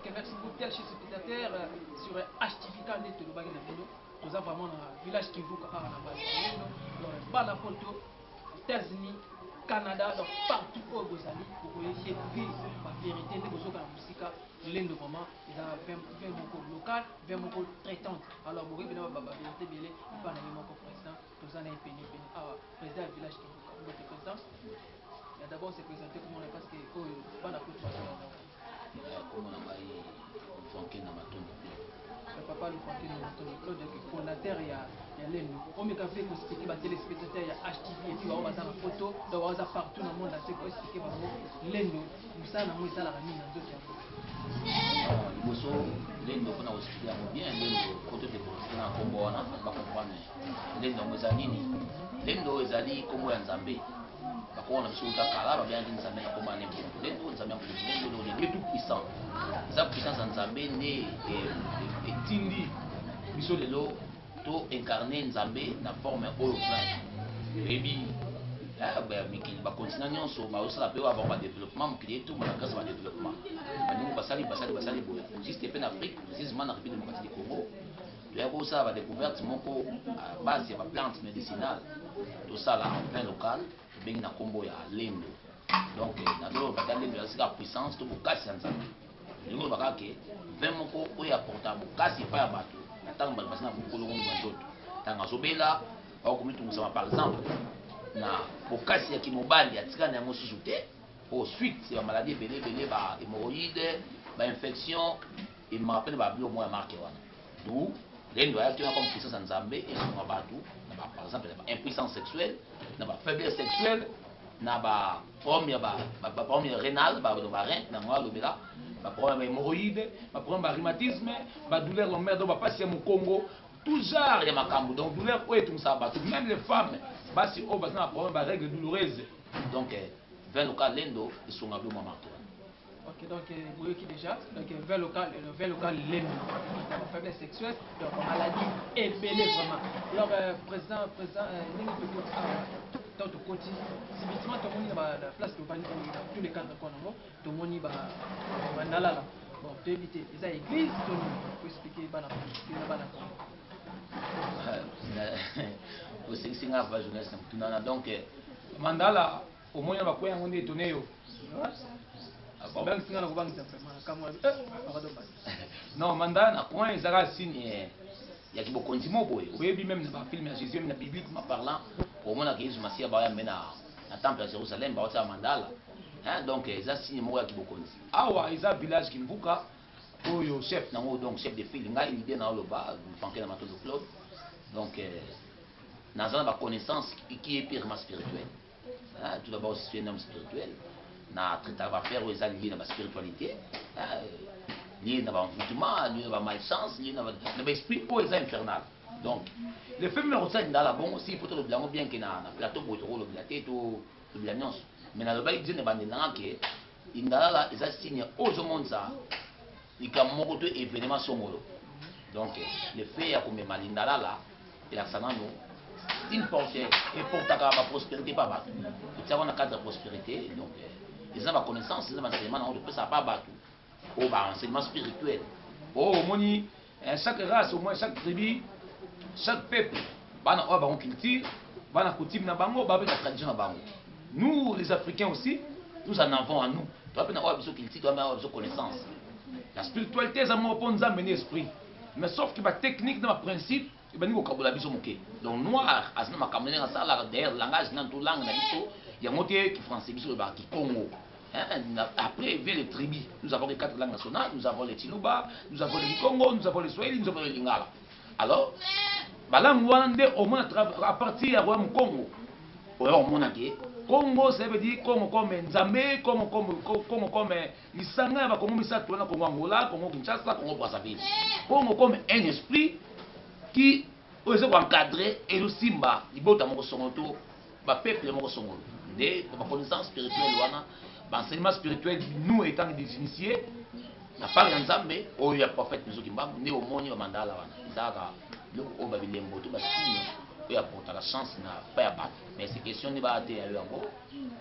Ok, merci beaucoup, tel chez spectateur sur HTV Kande de Lubagi na Bino. Nous avons vraiment un village qui vous a un base. Dans la photo, États-Unis, Canada, donc partout où vous allez, vous pouvez découvrir la vérité de vos la musique. L'Inde vraiment, il a 20 mots local, 20 mots traitants. Alors, vous pouvez venir à la vérité, il n'y a pas de mots président. Nous en avons péni, président du village qui vous a votre présidence. D'abord, c'est présenté comme on est parce que pas la photo. Comme on a maillé Fontaine dans ma tombe. Papa le Fontaine dans ma tombe. Le fondateur, il y a l'Endo. On me fait expliquer aux téléspectateurs, il y a HTV et puis on va dans la photo, donc on va partout dans le monde, c'est pour expliquer l'Endo. Nous ça, nous ça la ramine dans d'autres. Liboso l'Endo pour nous expliquer bien l'Endo côté de Boston en Congo on a pas comprendre. L'Endo mezanini. L'Endo ezali Congo ya Nzambe. Bakona biso utakala ba bien Nzambe na komba ne bon. L'Endo Nzambe ko L'Endo le Dieu tout puissant. Sa puissance en Nzambe ne etindi biso lelo to incarner Nzambe na forme oyo plein. Ebi mikili bakontina nyonso baosala mpe avoir badéveloppement mokili etu na grâce à badéveloppement baningo basali boye juste mpe na Afrique précisément na République démocratique du Congo toya kosala badécouverte moko base ya baplante médicinale tosala en plein local tobengi na nkombo ya Lendo. Donc nazoloba bata Lendo yasika puissance to bokasi ya Nzambe lingo lobaka ke vin moko oyo aporta bokasi epai ya bato na ntango bato basi na bokolongo na nzoto ntango azobela bakomitungusama par exemple na bokasi ya kimobali atika na yango susu te au suite ya maladie ebele ba hémorroïde ba infection et me rappelle ba bio moya marqué wana d'où Lendo ayaki comme puissance ya Nzambe esunga bato na ba par exemple na ba impuissance sexuelle na ba faiblesse sexuelle na ba problème ba problème rénal ba rein na ngwa lobela ba problème ya hémorroïde ba problème ba rhumatisme ba douleur lombaire do ba pasi ya mokongo tout genre ya makambo donc douleur oyo etungisa bato même les femmes basi oyo baza na problème ba règle douloureuse donc vin local Lendo esunga bio marqué. Ok, donc vous voyez qui déjà, donc vin local Lendo, donc faiblesse sexuelle, donc maladie ébélée vraiment. Alors président, dans ton côté, subitement tout le monde dans la place de Bani, dans tous les cadres qu'on a, tout le monde va dans là. Bon, pour éviter, les églises, tout le monde peut expliquer dans la c'est grave la jeunesse donc mandala au moins va quoi on est étonné yo non mandala na point ezaka signe ya kibokonzi moboye oyebi même na film ya Jésus même na bibliquement parlant au moins na Jésus Masia ba mena na temple à Jérusalem ba ota mandala donc eza signe moko ya kibokonzi awa eza village kimbuka oyo chef nango donc chef de file ngai l'idée na loba fanke na mato de club donc dans la connaissance qui est purement spirituelle. Tout d'abord, si tu es un homme spirituel, tu vas faire aux alliés dans la spiritualité, lié dans l'envoûtement, lié dans la malchance, lié dans l'esprit infernal. Donc, le fait numéro 5 dans la bon aussi, il faut que le blanc bien qu'il y a un plateau pour le blaté, le blagnos. Mais dans le bail, il y a un que il y a des signes aux monde ça, il y a un événement somolo. Donc, le fait que mes malindala là, et la sanano, une portière et pour ta prospérité pas battu. Tu as un cadre de prospérité, donc ils ont ma connaissance, ils ont enseignement, on ne peut pas battre. Oh, bah, enseignement spirituel. Oh, moni, chaque race, au moins chaque tribu, chaque peuple, bah, on culture, bah, on coutume na bango, bah, la tradition na bango. Nous, les Africains aussi, nous en avons à nous. Tu vas avoir besoin de culture, tu vas avoir besoin de connaissance. La spiritualité, ça m'a pas amené esprit. Mais sauf que ma technique, dans ma principe, donc noir, asna makamene na sala derrière langage dans tout langue na biso, il y a monté qui français biso le qui Congo. Après vient les tribus. Nous avons les 4 langues nationales, nous avons les Chiluba, nous avons les Congo, nous avons les Swahili, nous avons les Lingala. Alors, balangue wande au moins à partir à Congo. Au moins Congo, ça veut dire Congo comme Nzambe, Congo comme Lisanga, va Congo Misato, Congo Angola, Congo Kinshasa, Congo Brazzaville. Congo comme un esprit qui est encadré et le simba, il faut que songoto, le peuple est songoto. Des connaissances spirituelles, l'enseignement spirituel, nous étant des initiés, na part ya Nzambe, il y a prophète nous qui mbam, né au monde au mandala wana. Zaka, le au babilembo tout basigne, il y a porté la chance na pas battre. Mais c'est question ni ba te ya yango,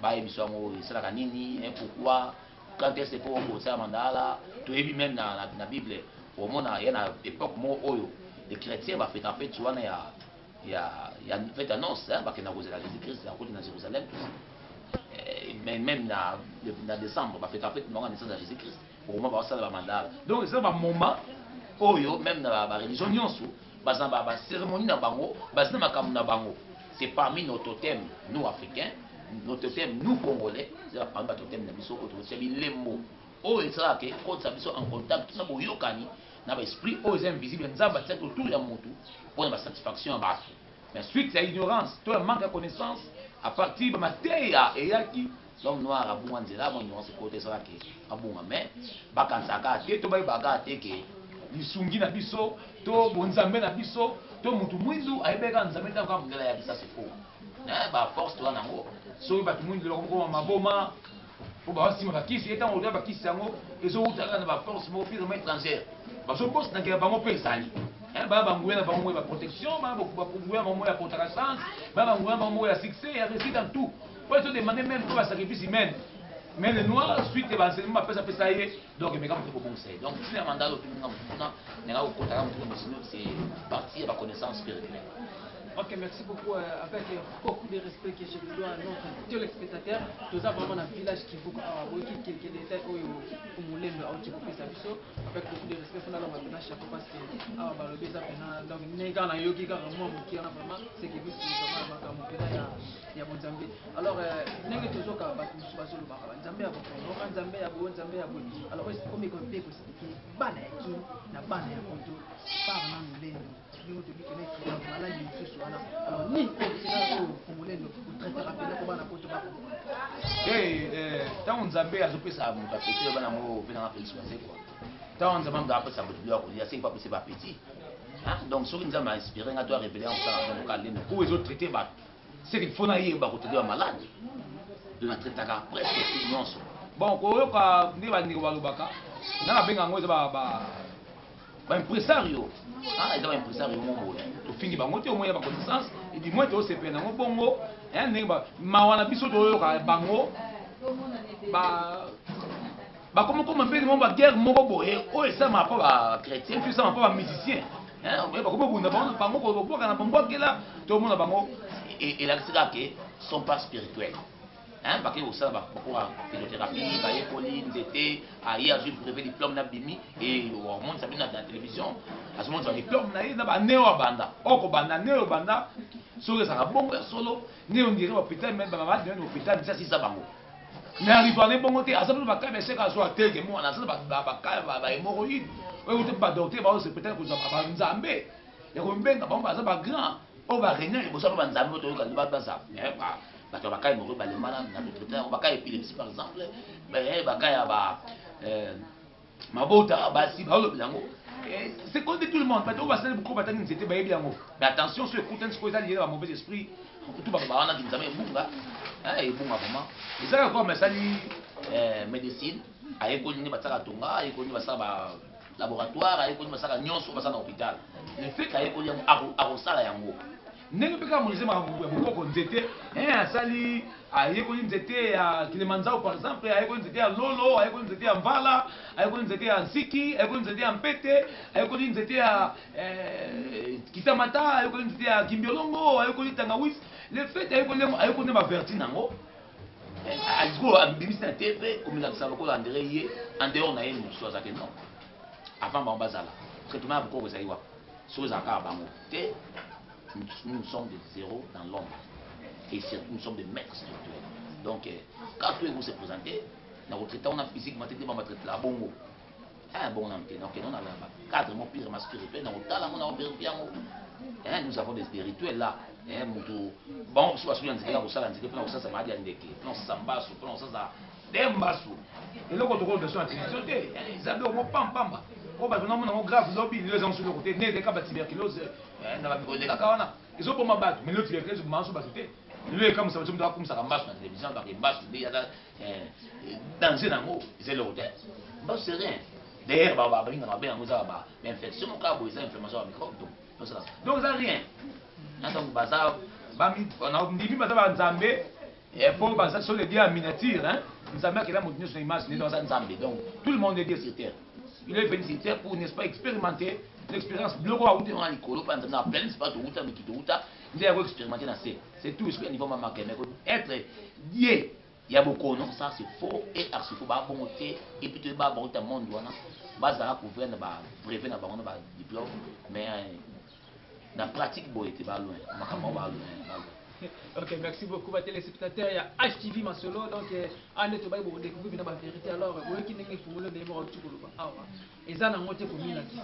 ba ebiso ngo sala kanini, pourquoi quand est-ce pour faire mandala, tu es même dans la Bible, au moment il y a une époque où les chrétiens vont faire en fait, tu vois, il y a fait annonce, parce qu'il y a Jésus-Christ, à côté de Jérusalem, mais même dans décembre, va faire en fait, la naissance de Jésus-Christ, au moment où on va faire le mandala. Donc, c'est un moment où même dans la religion, la cérémonie na bango, c'est parmi nos totems, nous Africains, nos totems, nous Congolais, c'est parmi nos totems, c'est les mots. Oh, et ça, quand ça est en contact, tout ça, pour yokani, n'a pas esprit, oh, c'est invisible, nous avons fait autour de la moto pour la satisfaction à bas. Mais suite à l'ignorance, tout le manque de connaissance, à partir de ma terre et qui l'homme noir a besoin de là, mon ignorance, c'est côté ça qui a bon, mais, bakansaka, tout le bagage, lisungi na biso to bonzambe na biso to mutu mwindu ayebeka nzambe ta kwa mundela ya bisa sefo ba force to nango so ba tumundu lo ko maboma po ba sima bakisi eta on ba kisi yango ezo utaka na ba force mo fils étrangère ba so boss na ke ba mo pesani ba ba ngwe na ba mo ya protection ba ba ngwe ba mo ya protection ba ngwe ba mo ya succès ya réussite dans tout pour se demander même pour ba sacrifice humain. Mais les noirs, suite à l'enseignement, après ça, donc, mais quand vous bon conseil. Donc, si le mandat, c'est parti à la connaissance spirituelle. Ok, merci beaucoup. Avec beaucoup de respect que je dois à notre téléspectateur, nous avons vraiment un village qui vous a qui était au Moulin de Autico-Pisabiso. Avec beaucoup de respect, nous allons maintenant chaque fois parce que le baiser donc négat na yogi car moi qui en a vraiment c'est que vous vraiment il y a bon Zambie. Alors n'est toujours qu'à battre nous sur le bar. Zambie a bon, Zambie a bon, Zambie a bon. Alors comme qu'on peut expliquer bana qui na bana ya konto par na Moulin. Nous devons connaître la maladie de ce soir-là. Alors, ni au Moulin, vous traitez rapidement comment on a pu faire. Tant on Zambie a zoopé ça, mon petit, on va nous faire un peu de quoi. Tant on Zambie a fait ça, il y a 5 fois plus petit. Donc, ce qui nous a inspiré, on doit révéler en ça, où les autres traités, c'est qu'il faut naïr, côté de la malade. De la traiter presque non. Bon, quand on a dit que nous avons dit ba impresario ils ont impresario mongo to fingi bango te au moins ba connaissance et du moins to se pena ngo bongo ne ba mawana biso to yo ka bango ba comme mbeli mo ba guerre moko boye o esa ma pa ba chrétien puis ça ma pa ba musicien ba comme bunda bango ko boka na bango kela to mona bango et la que sont pas spirituels. Parce que vous savez, pour la physiothérapie, Pauline, c'était hier, j'ai prouvé diplôme d'Abimi et au monde, ça vient dans la télévision. À ce moment, j'ai diplôme, il y a un néo-banda. Oko banda, néo-banda, sur les arabons, solo, néo, on dirait l'hôpital, même dans l'hôpital, ça c'est ça, bango. Mais arrive à bon côté, à ce moment, il y a un soit tel que moi, on a ça, hémorroïde. Oui, vous n'êtes pas docteur, c'est peut-être que vous avez un zambé. Il y a un ben, ça va grand. On va régner, vous savez, un zambé, vous avez un zambé. Parce que bakay moko ba lemana na traitement bakay épilepsie par exemple bakay ba mabota basi ba lo bilango c'est contre tout le monde parce que on va savoir beaucoup batani c'était ba bilango mais attention sur écoute ce que ça lié à mauvais esprit tout ba wana ki nzame bunga et bunga vraiment et ça quoi mais ça ni médecine ayeko ni bataka tonga ayeko ni basala ba laboratoire ayeko ni basala nyonso basala hôpital le fait qu'ayeko ni arosala yango ndenge mpe kaka moise mokoko nzete asali ayekoli nzete ya Kilimanjaro par exemple ayekoli nzete ya lolo ayekoli nzete ya mvala ayekoli nzete ya nsiki ayekoli nzete ya mpete ayekoli nzete ya kitamata ayekoli nzete ya kimbiolongo ayekoli tangawisi le fait ayekoli ne baverti nango aliko ambimisi na tv komilakisa lokola andere ye en dehors na ye mosusu azake non avant bango bazala traitement ya bokoko ezali wapi soki ezalaka ya bango te. Nous sommes de zéro dans l'ombre et nous sommes des maîtres spirituels. Donc, quand tout vous se présentez, dans votre état, on a physiquement traité, on va traiter la bongo. Bon, donc, on a un cadre purement spirituel, nous avons des rituels là. Bon, si vous avez un ça, ça m'a dit non, ça mbasso, non, ça dembasso. Et là, quand on regarde sur la télévision, ils avaient au moins pam. Oh, bah, non, on grave lobby, les gens sur le côté, né des cas de tuberculose, ils ont pas ma batte, mais le tuberculose, je m'en suis battu. Lui, comme ça, je me dois comme ça, en bas sur la télévision, dans les bas, il y a dansé dans l'eau, c'est l'hôtel. Bah, c'est rien. D'ailleurs, bah, mais infection, ils ont inflammation au micro, donc, ça rien. Donc, bah, ça, on a dit, bah, ça va en Zambé, Il faut baser sur les dieux en miniature. Nous avons qu'il a montré son image dans un Zambie. Donc, tout le monde est Dieu sur terre. Il est venu sur terre pour, n'est-ce pas, expérimenter l'expérience. Bloco à outer en l'école, pas en plein, c'est pas tout, mais qui tout, il a expérimenté dans c'est tout ce niveau maman qui être Dieu. Il y a beaucoup non, ça c'est faux et archi faux. Bah bon et puis tu vas bon ta monde voilà. Bah ça a couvert na bah brevet na bah on a diplôme, mais la pratique bon était pas loin. Ma comment va loin. Ok, merci beaucoup, ma téléspectateurs. Il y a HTV Masolo, donc on est tombé pour découvrir la vérité. Alors, vous voyez qu'il n'y a pas de démon au Tchoukou. Et ça, on a monté pour mille à qui ça.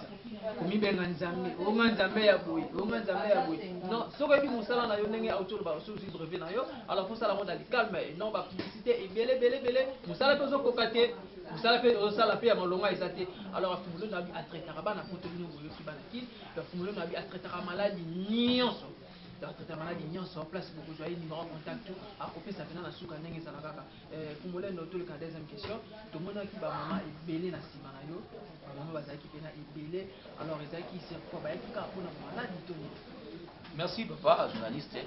Pour mille ben Nzambe, on a Nzambe à bouy, on a Nzambe à bouy. Non, ce que vous savez, on a eu un autour de la sous brevet na yo. Alors, pour ça, la monde a dit calme, non, la publicité est belé. Vous savez que vous cocaté. Vous savez que ça la paix à mon longa exaté. Alors, Fumulo n'a pas à traiter à la photo de nous, qui banaki. Fumulo n'a pas à traiter à maladie ni en son. Donc, tu as maladie sur place pour que vous ayez numéro de contact à couper ça fait dans la souka n'engage à la gaga. Pour moi, dans tout le cas, deuxième question. Tout le monde qui va maman est belé na simanayo. Maman va qui pena est belé. Alors, les qui c'est quoi? Bah, qui a pour la maladie Tony. Merci papa, journaliste.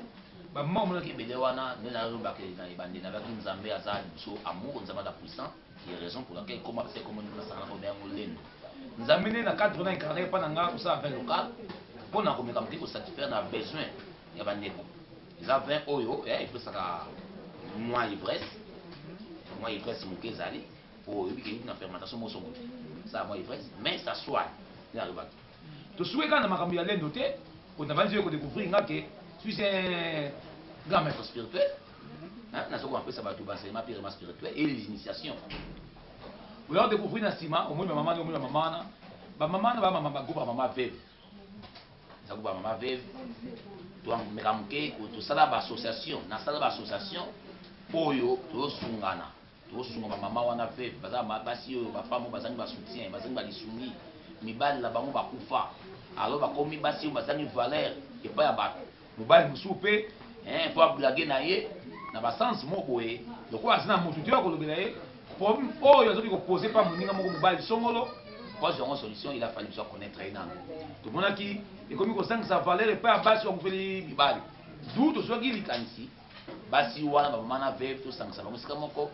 Maman mon qui belé wana ne la rumba que na ibande na avec Nzambe azali so amour Nzambe da puissant. Qui est raison pour laquelle comment c'est comme nous ça na ko bien moleno. Nzambe na cadre na incarné pas na nga ça avec local. Pour na ko me comme pour satisfaire na besoin. Il y a des gens 20 euros, il faut ça moi ivresse, c'est mon kézali, pour une fermentation, ça moi ivresse, mais ça soit, il arrive à tout. Tu souhaites quand on a l'un noté, on a vendu découvrir que tu es un grand maître spirituel, on a ce qu'on appelle ça tout bas, c'est ma pyramide spirituelle et les initiations. Vous avez découvert un ciment, au moins ma maman, maman veuve. Ça coupe maman veuve. Donc, tout ça là, association, dans ça là, association, oyo, tout sungana, tout sungana, maman wana fait, parce que basi yo, ba femme, bazani ba soutien, bazani ba lisumi, mibali la bango ba kufa, alors ba komi basi yo, bazani valeur, et pas ya ba, mobile musoupe, pour blaguer na ye, na ba sens mo boye, donc quoi, c'est na mutu tu vas kolobela ye, pour oyo, azoki ko poser pas moninga moko mobile songolo. Pose une solution, il a fallu que connaître un an. Tout le monde qui est comme il sa valeur et pas à base on fait les bibali. D'où tout ce qui est ici. Basi wana ba mama na veuve tout ça ça va musika moko.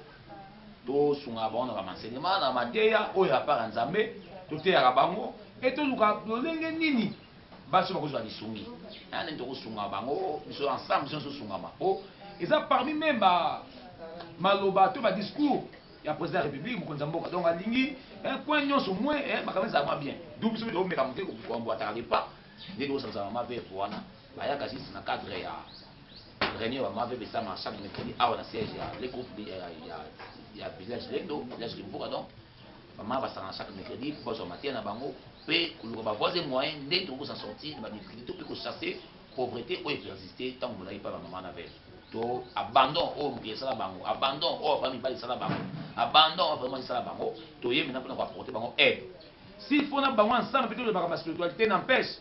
To sunga ba na enseignement na mateya oyo apart Nzambe to te ya bango et to luka lolenge nini. Basi ba ko zwa lisungi. Ana ndo ko sunga bango, ils sont ensemble, ils sont sunga ma. Oh, et ça parmi même ba maloba to ba discours. Il y a président de la République, donc à Lingui, un point de vue moins, ça va bien. D'où je me dis qu'on ne boit pas. Les deux, ça va bien pour moi. Il y a quasi un cadre, il y a réunion, il y a chaque mercredi, à la siège, il y a les groupes, il y a village Lendo, village Limbourg, donc, maman va s'en chaque mercredi, pour se matin à Bango, puis, on va voir des moyens, dès qu'on s'en sortir, de la difficulté, pour chasser, pauvreté, ou persister, tant que vous n'avez pas maman avec. To abandon o mke sala bango abandon o famille pas sala bango abandon vraiment sala bango to yé maintenant pour apporter bango aide s'il faut na bango ensemble plutôt de ma spiritualité n'empêche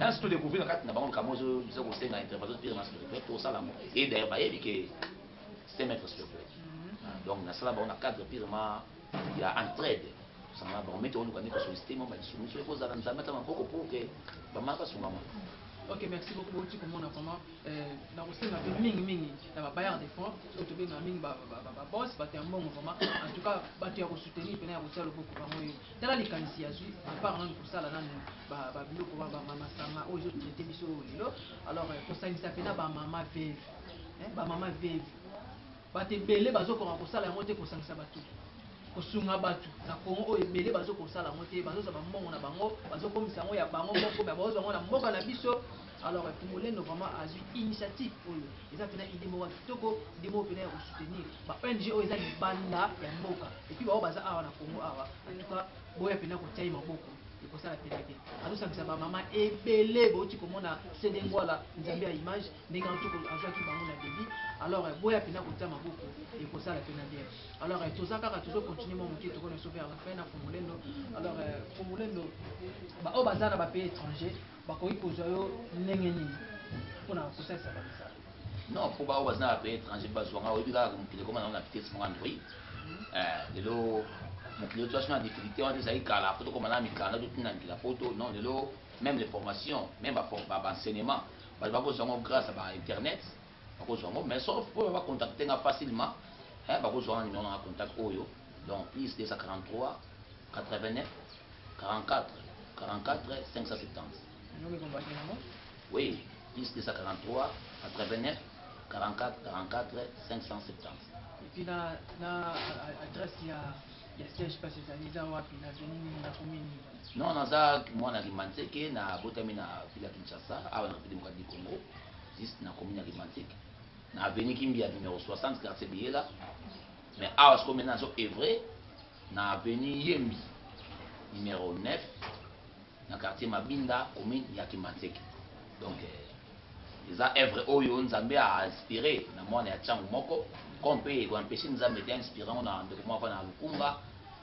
un se découvrir na bango comme je ko senga interprétation de ma spiritualité to sala bango et d'ailleurs ba yé que c'est maître spirituel donc na sala bango na cadre purement il y a entraide ça na bango mettre on ko ne ko solliciter mo ba soumission ko za nzambe ta mako pour que ba ma ba sungama. Ok, merci beaucoup. Beaucoup de monde vraiment dans le système avec mingi dans la bailleur des fonds, surtout bien dans mingi boss, bah un bon vraiment. En tout cas, bah tu as soutenir, puis on a le beaucoup par moi. Dans les canisi à suivre, en parlant pour ça là dans bah bilo pour bah maman sama, aux autres traiter biso lilo. Alors pour ça il s'appelle bah maman veuve, bah maman veuve. Bah te belé bah zo pour ça la monter pour ça batu. Kosunga batu na Congo oyo ebele bazo kosala mote bazo sa bango na bango bazo komisa ngo ya bango moko ba bazo ngo na mboka na biso. Alors Fumoleno vraiment a eu initiative oyo eza pena idée moko kitoko idée moko pena ya ko soutenir ba ONG oyo eza libanda ya mboka et puis bao baza awa na Congo awa en tout cas boya pena ko tia maboko ekosala pena te azosangisa ba mama ebele bauti komona CD ngwala Nzambe ya image ndenge azwaki bango na débit. Alors boya pena ko tia maboko ekosala pena bien. Alors tozaka ka toujours continuer mon moké to connaître vers la fin na Fumoleno. Alors Fumoleno ba o bazana ba pays étranger ba ko ikozo yo ndenge nini pona ko ça ça. Non, pour ba o bazana ba pays étranger ba zwanga o bika mukile koma na vitesse mo Android. Lelo mukile to asuna difficulté on ça ikala photo comme na mikana do tuna la photo non lelo même les formations même ba enseignement ba ko zongo grâce à internet mais sauf pour va contacter facilement un numéro de contact oyo donc plus 243 89 44 44 570 oui plus 243 89 44 44 570 et puis na adresse ya siège pas ces années za wapi na venini na commune non naza mwana Limanteke na botami na ville Kinshasa awa na République du Congo juste na commune Limanteke na avenue Kimbia numéro 60 quartier Biela mais awa ce qu'on zo Evray na avenue Yembi numéro 9 na quartier Mabinda commune ya Limanteke donc eza œuvre oyo Nzambe a inspiré na mwana ya Tchangu moko comme peut empêcher Nzambe d'inspirer na ndeko mwa na Lukunga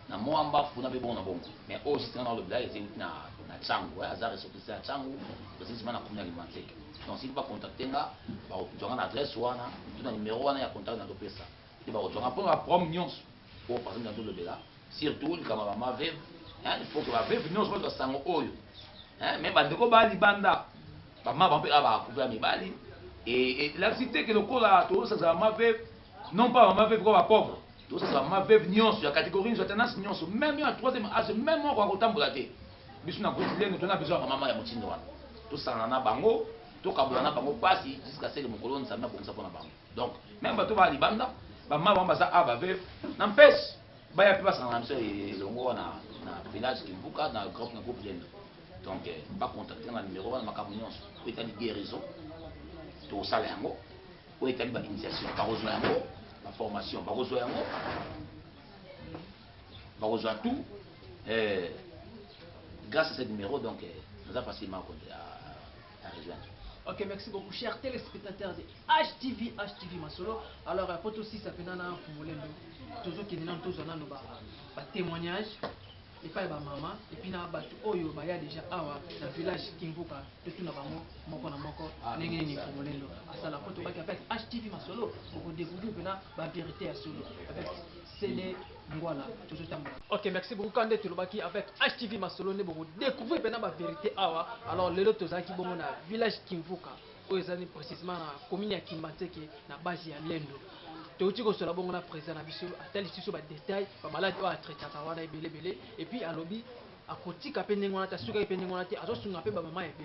na mwamba funa be bona bongo mais aussi c'est dans le blague c'est na Tchangu azar ressortissant à Tchangu précisément na commune Limanteke donc si pas contacter nga ba ojonga na adresse wana na numéro wana ya contact na dopesa et ba ojonga pour la prom nyonso pour par exemple dans le bela surtout comme maman veuve il faut que la veuve nyonso ba sango oyo même bandeko ba libanda ba mama ba ba couvrir mibali et la cité que le cola tout ça ma veuve non pas ma veuve comme pauvre tout ça ma veuve nyonso ya catégorie nous tendance nyonso même en troisième âge même on va kotambola te biso na kotilé nous on a besoin maman ya motindo wana tout ça na bango to kabula na bango pasi jusqu'à ce que mon colonne ça na bonsa pona bango donc même bato ba libanda ba mama baza aba veuve n'empêche ba ya pipa sana mso longo na village Kimbuka na groupe lendo donc pas contacter na numéro wana makambo nyonso ko etali guérison to sala yango ko etali ba initiation ba rejoindre yango la formation ba rejoindre yango ba rejoindre tout grâce à ce numéro donc nous a facilement à rejoindre. Ok, merci beaucoup, chers téléspectateurs de HTV Masolo. Alors, pour tous aussi, ça fait un an pour toujours qui est dans tous un témoignage. Et pas maman, et puis na batu oyo ba ya déjà awa na village Kimbuka tout na bango moko na moko ndenge ni komolendo asala poto ba avec HTV Masolo pour découvrir bena ba vérité à solo avec Sele Ngwala toujours tambola. OK, merci beaucoup quand tu lobaki avec HTV Masolo ne pour découvrir bena ba vérité awa. Alors lelo tozaki bongo na village Kimbuka oyo ezali précisément na commune ya Kimbateke na base ya Lendo. Tauti ko sola bongo na président na biso atali siso ba détail ba malade o a traiter ka wana ebele et puis à lobby a kotika pe ndenge wana ta suka pe ndenge wana te azo sunga pe ba mama ebe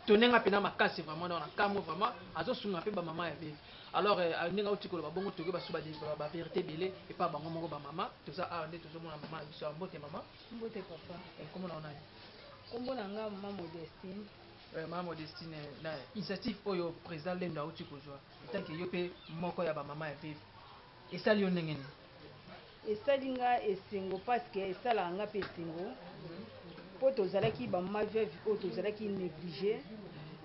tonenga pe na makasi vraiment na kamo vraiment azo sunga pe ba mama ebe alors ndenge oti ko ba bongo toke ba suba ba vérité belé et pas bango moko ba mama to ça a ndé to zo mona mama biso mbote mama mbote papa comment on a kombo na nga mama Modestine Maman Modestine na initiative oyo président Lendo auti kozwa tant que yo pe moko ya ba mama ya vivre et ça lio ndenge ni esali nga esengo parce que esala nga pe esengo po tozalaki ba mama veuve oyo tozalaki négligé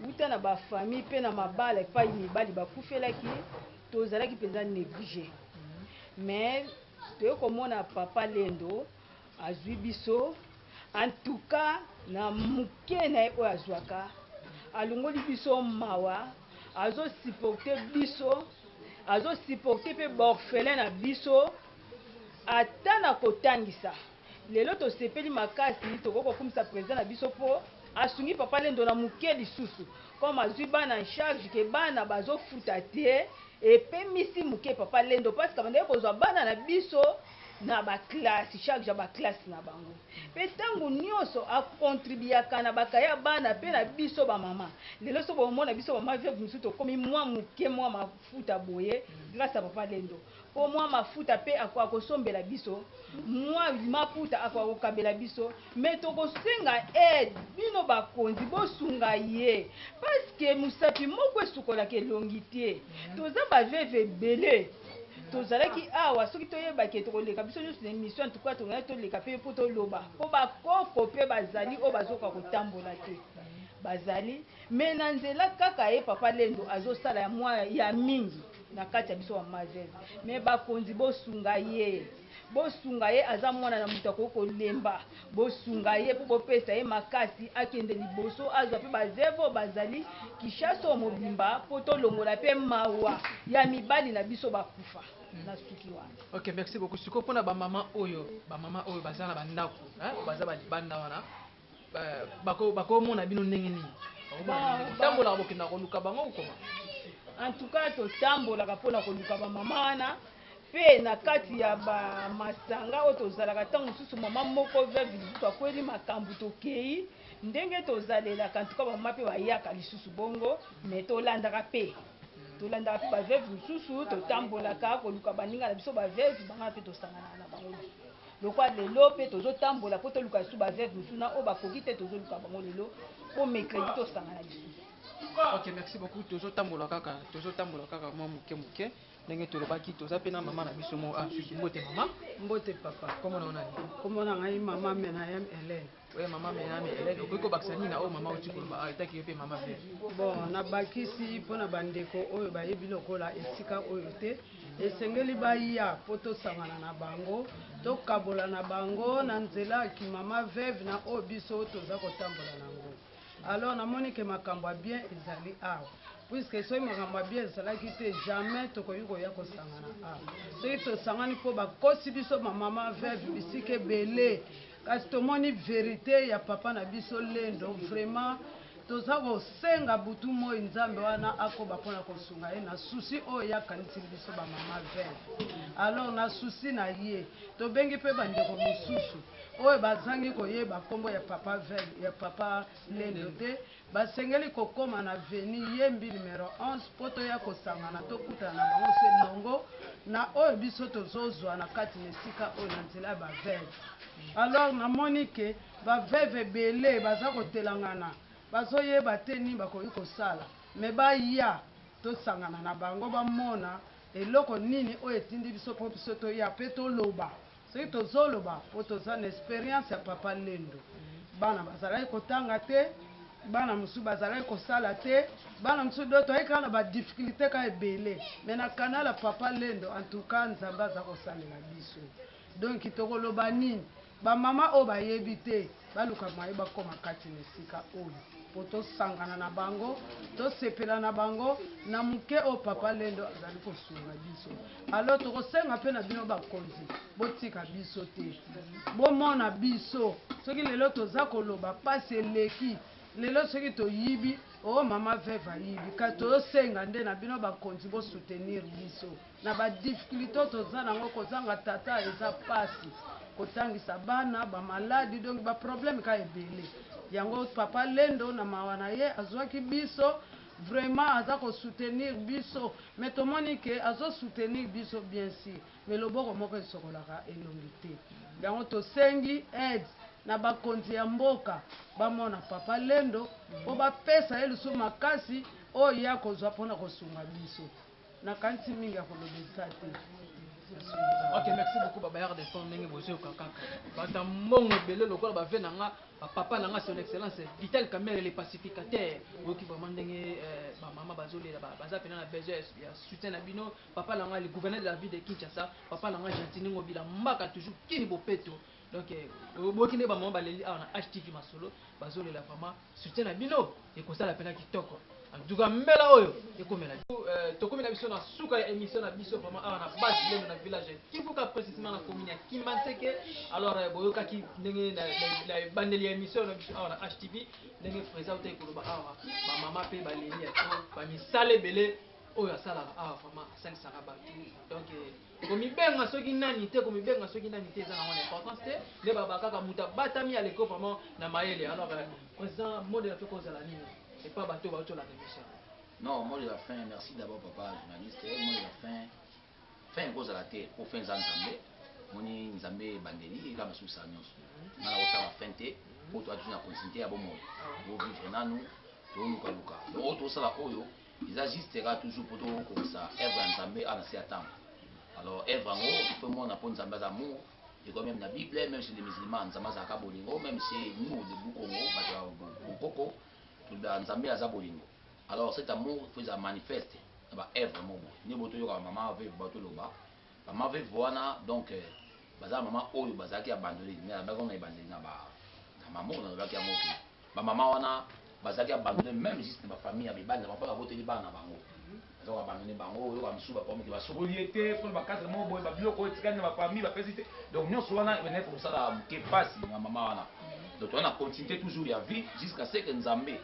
uta na ba famille pe na mabala epai mibali bakufelaki tozalaki mpenza négligé mais toye komona papa Lendo azwi biso en tout cas na muke na ye oyo azwaka alongoli biso mawa azosupporte biso azosupporte mpe baorphelin na biso ata na kotangisa lelo tosepeli makasi tokokokumisa président na biso mpo asungi papa Lendo na muke lisusu comme azwi bana en charge ke bana bazofuta te epemisi muke papa Lendo parce que bandeki kozwa bana na biso na ba classe chaque jour ba classe na bango pe tango nyonso a contribuaka na bakaya bana pe na biso ba mama lelo so bomona biso ba mavie biso to komi mwa muke mwa mafuta boye grâce à papa Lendo po mwa mafuta pe akwa kosombela biso mwa mafuta akwa kokabela biso mais to kosenga aide bino bakonzi bosunga ye parce que musapi moko esukola ke longité toza ba veve belé tozalaki awa soki toyebaki tokoleka biso nyonso na émission en tout cas tongana toleka mpe mpo toloba mpo bakoko mpe bazali oyo bazoka kotambola te bazali me na nzela kaka ye papa Lendo azosala ya mwa ya mingi na kati ya biso ya maveve me bakonzi bosunga ye aza mwana na moto akoki kolemba bosunga ye mpo bopesa ye makasi akende liboso azwa mpe bazevo bazali Kinshasa oyo mobimba mpo tolongola mpe mawa ya mibali na biso bakufa na suki wana. Ok, merci beaucoup. Siko pona ba mama oyo baza na bandako baza balibanda wana bako mona bino ndenge nini tambola bokenda koluka bango ukoma en tout cas totambolaka mpona koluka bamama wana mpe na kati ya bamasanga oyo tozalaka ntango mosusu mama moko veuve lisusu akweli makambo tokei ndenge tozalelaka en tout cas bamama mpe bayaka lisusu bongo me tolandaka mpe baveuve mosusu totambolaka koluka baninga na biso baveuve bangana mpe tosangana na bango lokwa lelo mpe tozotambola mpo toluka lisusu baveuve mosusu na oyo bakoki te tozoluka bango lelo mpo mercredi tosangana lisusu. Ok, merci beaucoup. Tozotambola kaka mwa muke ndenge tolobaki toza pe na mama na biso mo suki mbote mama. Mbote papa. Comment on a dit? Comment on a dit maman Menayem Hélène? Oui, maman Menayem Hélène. Okoko bakisani na o mama oti koloba etaki yo pe mama vert. Bon, na bakisi mpona bandeko oyo bayebi lokola esika oyo te esengeli baya mpo tosangana na bango tokabola na bango na nzela ki mama veuve na oyo biso toza kotambola nango. Alors namoni ke makambo ya bien ezali awa puisque soki makambo ya bien ezalaki te jamais tokoki koya kosangana awa soki tosangani mpo bakosi biso bamama veuve bisika ebele kasi tomoni verité ya papa na biso lendo vraiment toza kosenga butu moi nzambe wana akoba mpona kosunga ye na susi oyo yakanisili biso bamama veuve. Alors na susi na ye tobengi mpe bandeko mosusu oyo bazangi koyeba nkombo ya papa veuve ya papa lendo te basengeli kokoma na veni yembi numero 11 mpo toya kosangana tokutana na bango so elongo na oyo biso tozozwa na kati na esika oyo na nzela ya baveuve. Alors namoni ke baveuve ebele baza kotelangana bazoyeba te nini bakoki kosala me baya tosangana na bango bamona eloko nini oyo etindi biso mpo biso toya mpe toloba soki tozoloba mpo toza na expérience ya papa lendo bana bazalaki kotanga te bana mosusu bazalaki kosala te bana mosusu do toyaki kaka na badifficulté ka ebele me na kanal ya papa lendo en tout cas nzambe aza kosalela biso donc tokoloba nini bamama oyo bayebi te baluka maye bakoma kati na esika oyo po tosangana na bango tosepela na bango na moke oyo papa lendo azali kosunga biso. Alors tokosenga mpe na bino bakonzi botika biso te bomona biso soki lelo toza koloba pasi eleki lelo soki toyibi o mama veuve ayibi kasi toyosenga nde na bino bakonzi bosoutenir biso na badifficulté toza nango kozanga tata eza pasi kotangisa bana bamaladi donc baproblème ka ebele yango papa lendo na mawa na ye azwaki biso vraiment aza kosoutenir biso me tomoni ke azosoutenir biso bien sûr me loboko moko esokolaka elongi te yango tosengi aide na bakonzi ya mboka bamona papa lendo mpo bapesa ye lisusu makasi oyo ya kozwa mpona kosunga biso nakanisi mingi ya kolobisa te. Ok, merci beaucoup Babayard de son ndenge bozo kaka. Bata mbongo belé lokola ba venanga papa nanga son excellence Vital Kamerhe le pacificateur. Oki vraiment ndenge ba mama bazole baza pena na besoin ya soutien na bino. Papa nanga le gouverneur de la ville de Kinshasa, papa nanga Gentini Ngobila mbaka toujours kini bopeto. Donc boki ne ba mama baleli na HTV masolo bazole la vraiment soutien na bino et comme ça la pena kitoko. En tout cas mbela oyo ekomela tokomi na biso na suka ya émission na biso vraiment awa na base lendo na village kivuka précisément na commune ya Kimbanseke. Alors boyokaki ndenge na bandeli ya émission na biso awa na HTV ndenge présent te koloba awa ba mama pe baleli ya to ba misale belé oyo asalaka awa vraiment asangisaka bato donc komibenga soki nani te komibenga soki nani te eza nango na importance te nde babakaka muta batami ya leko vraiment na mayele. Alors président mot de la fin kozala nini et pas bateau la rémission. Non, moi de la fin, merci d'abord papa journaliste. Moi de la fin cause à la terre, au fin Nzambe, moni Nzambe bandeli, comme sous sa nyos. Na la fin te, pour toi tu n'as continué à bon mot. Pour vivre nanu, pour nous kaluka. Le autre ça la oyo, ils agissera toujours pour toi comme ça. Eva Nzambe à la certain. Alors Eva ngo, tout le monde a pour Nzambe d'amour. Et quand même la Bible, même chez les musulmans, Nzambe zaka bolingo, même chez nous de Bukongo, Bukoko. Nzambe aza bolingo. Alors cet amour faut ça manifeste ba œuvre mobo ni boto yo maman avec bato loba maman avec voana donc baza maman oyo bazaki abandonné na ba kona abandonné na ba maman na ba ki amoki ba maman wana bazaki abandonné même juste ba famille ya bibanda ba pa bote libana bango bazo abandonné bango yo ba msuba pa moki ba sobriété pour ba cadre mobo ba biloko etikana na ba famille ba pesité donc nyonso wana venait pour ça la ke passe na maman wana donc on a continué toujours ya vie jusqu'à ce que Nzambe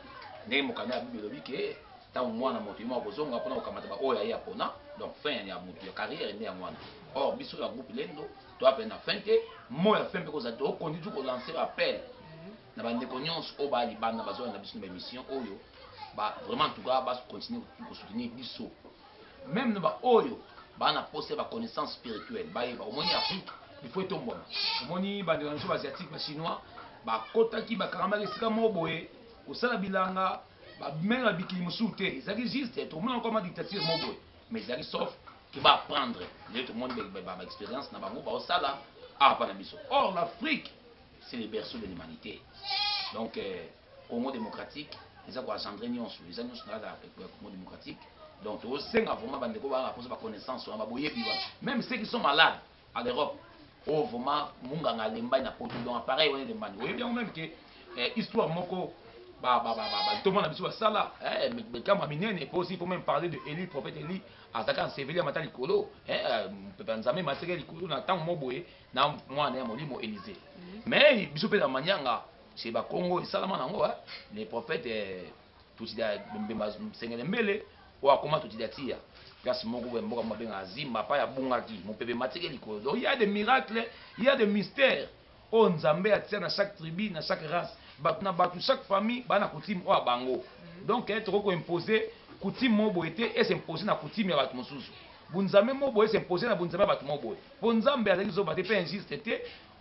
ndenge mokanda ya Bible lobi ke ntango mwana moto ye moko kozonga mpona kokamata baoyo aye apona donc fin ya motu ya carrière nde yango wana. Or biso ya groupe lendo toapena fin te moya fin mpe kozala te okondi tu kolancer appel na bandeko nyonso oyo baya libanda bazoya na biso na baémission oyo vraiment en tout cas bacontinue kosoutenir biso même na baoyo baa na poste ya baconnaissance spirituelle bayeba omoni Afrique il faut etombona omoni bandeko na biso baasiatique bachinois bakotaki bakangamaki esika moko boye kosala bilanga bamela bikili mosusu te ezalaki juste tomona koma dictature moko boye mais ezalaki sauf ke baapprendre nde tomoni baexpérience na bango baosala awa mpa na biso. Or l'Afrique c'est le berceau de l'humanité. Donc Congo démocratique eza koagendre nyonso eza nyonso na Congo démocratique. Donc tosenga vraiment bandeko bana poser ba connaissance na baboyebi wana même ceux qui sont malades à l'Europe oh vraiment munganga lembai na poto donc pareil on est demandé oyebi bien même que histoire moko tout le monde a besoin de ça là mais quand ma minene et aussi il faut même parler de Élie prophète Élie azaka en séville mata likolo nzambe maseke likolo na temps moboye na mwana ya molimo Élysée mais biso pe na manyanga chez ba Congo et salama nango les prophètes tout ida mbemba sengele mbele ou akoma tout ida tia place moko mboka mabenga azimba pa ya bungaki mopebe mateke likolo. Donc il y a des miracles, il y a des mystères oh nzambe atia na chaque tribu na chaque race na batu chaque famille bana coutume o bango. Donc toko ko imposer coutume mobo été et s'imposer na coutume ya batu mosusu bunzambe mobo et s'imposer na bunzambe batu mobo bunzambe azali zo bate pe injuste te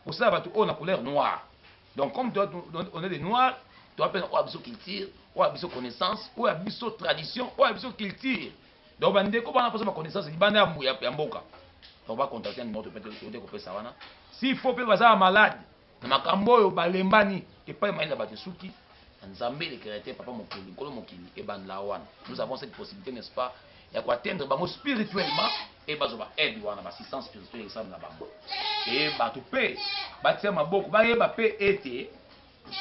pour ça batu o na couleur noire. Donc comme on est des noirs tu appelles o abiso culture o abiso connaissance o abiso tradition o abiso culture. Donc bandeko bana poser ma connaissance libanda ya mboka on va contacter notre peut-être ko pesa wana s'il faut pe baza malade na makambo oyo balembani epai maina batesuki nzambe le créateur papa mokili kolo mokili e bandla wana. Nous avons cette possibilité n'est-ce pas ya ko atteindre bango spirituellement et bazoba aide wana ba assistance spirituelle ensemble na bango et batu pe batia maboko bayeba pe ete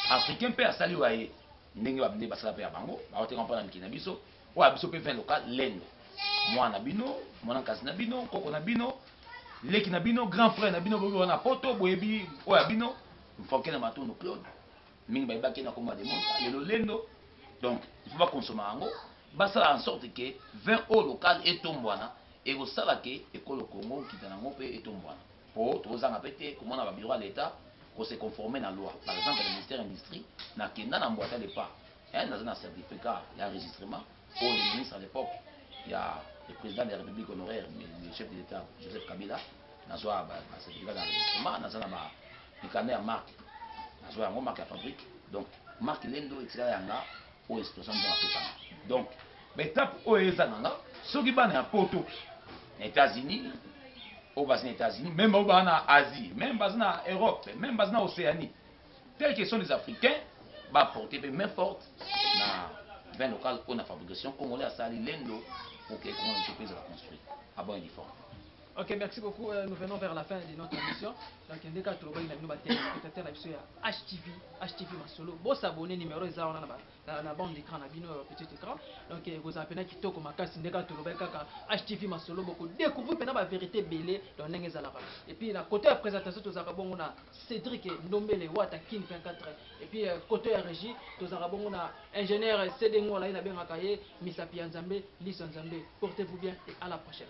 africain pe asali waye ndenge ba bande basala pe ya bango ba ote comprendre mikina biso wa biso pe vin local lendo mwana bino mwana kasi na bino koko na bino leki na bino grand frère na bino bobi wana poto boyebi oya bino mfoke na matondo Claude mingi bayebaki na komba de monde lelo lendo. Donc il faut pas consommer yango basala en sorte que vin au local etombwana et kosala ke ekolo Congo kitana ngo pe etombwana po tozanga pete komona ba bureau à l'état ko se conformer na loi. Par exemple le ministère industrie na kenda na mbwata de pas dans un certificat d'enregistrement pour le ministre à l'époque il y a le président de la République honoraire le chef de l'État Joseph Kabila nazwa ba certificat d'enregistrement nazana ba mikane ya marque nazwa yango marque ya fabrique donc marque lendo etira yanga o explosion dans la pépana. Donc l'étape o ezanga soki bana ya poto na États-Unis au bas aux États-Unis même au bas en Asie même bas en Europe même bas en Océanie tels que sont les Africains va porter main forte na vin local ou na fabrication congolais à sali lendo pour que comment l'entreprise va construire à bon uniforme. Ok, merci beaucoup. Nous venons vers la fin de notre émission. Donc, il y a des cas de HTV Masolo. Bon, s'abonner numéro est dans la bande d'écran, petit écran. Donc, vous appelez qui toque ma casse, des cas de HTV Masolo. Beaucoup découvrir la vérité belée dans Nengezalaba. Et puis, la côté de présentation, nous avons Cédric Ndombele Wata King 24. Et puis, côté de régie, nous avons ingénieur Cédengo, là, il a bien accueilli, Misapi Nzambe, Lys Nzambe. Portez-vous bien et à la prochaine.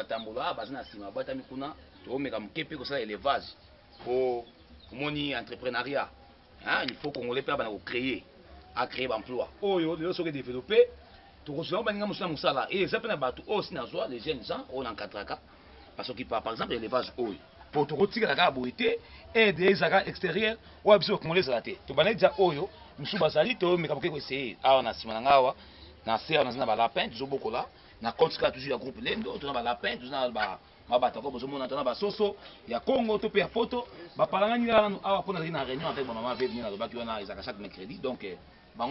tambola bazina sima bata mikuna to meka mkepe ko sala élevage pour moni entrepreneuriat hein il faut congolais pe bana ko créer à créer emploi oyo le soke développer to ko sala baninga musala musala et ça pe na batu aussi na joie les jeunes gens on encadraka parce que par exemple élevage oyo pour to kotika ka boité et des aga extérieurs ou biso congolais za te to bana dia oyo musu bazali to meka ko essayer awa na sima ngawa na serre na ba lapin toujours beaucoup là na continue toujours ya groupe lendo to na ba lapin to na ba mabata ko bozomona to na ba soso ya Congo to pe ya poto ba palangani na awa pona na réunion avec ba maman veut venir na lobaki wana ezaka chaque mercredi donc